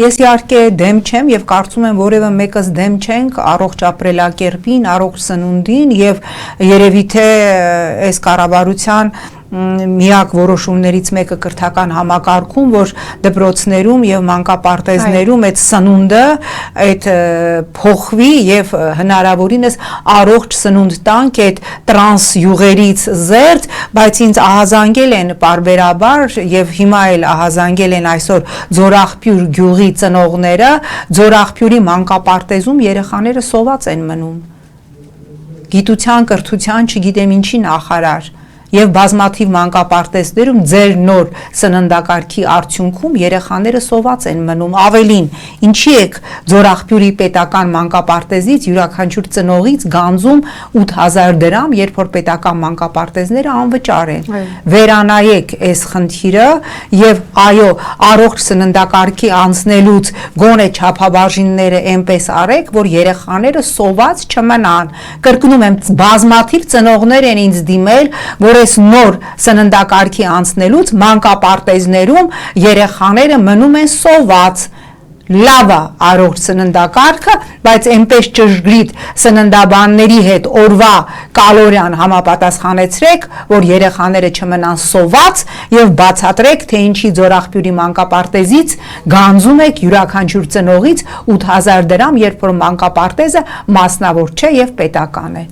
ես իհարկե դեմ չեմ եւ կարծում եմ որևէ մեկս դեմ չենք առողջ ապրելակերպին, առողջ սնունդին եւ երևի թե այս կառավարության միակ որոշումներից մեկը կրթական համակարգում, որ դպրոցներում եւ մանկապարտեզներում այդ սնունդը այդ փոխվի եւ հնարավորինս առողջ սնունդ տանք այդ տրանս յուղերից զերծ, բայց ինձ ահազանգել են բարբերաբար եւ հիմա էլ ահազանգել են այսօր Ձորաղբյուր գյուղի ծնողները, Ձորաղբյուրի մանկապարտեզում երեխաները սոված են մնում։ Գիտության, կրթության, չգիտեմ ինչի նախարար եւ բազմաթիվ մանկապարտեզներում ձեր նոր սննդակարգի արդյունքում երեխաները սոված են մնում, ավելին ինչի եք Ձորաղբյուրի պետական մանկապարտեզից յուրաքանչյուր ծնողից գանձում 8000 դրամ, երբ որ պետական մանկապարտեզները անվճար են, վերանայեք այս խնդիրը եւ այո, առողջ սննդակարգի անցնելուց գոնե չափաբաժինները այնպես արեք, որ երեխաները սոված չմնան, կրկնում եմ, բազմաթիվ ծնողներ են ինձ դիմել, որ այս նոր սննդակարգի անցնելուց մանկապարտեզներում երեխաները մնում են սոված, լավ է առողջ սննդակարգը, բայց այնպես ճշգրիտ սննդաբանների հետ օրվա կալորիան համապատասխանեցրեք, որ երեխաները չմնան սոված եւ բացատրեք, թե ինչի Ձորաղբյուրի մանկապարտեզից գանձում եք յուրաքանչյուր ծնողից 8000 դրամ, երբ որ մանկապարտեզը մասնավոր չէ եւ պետական է։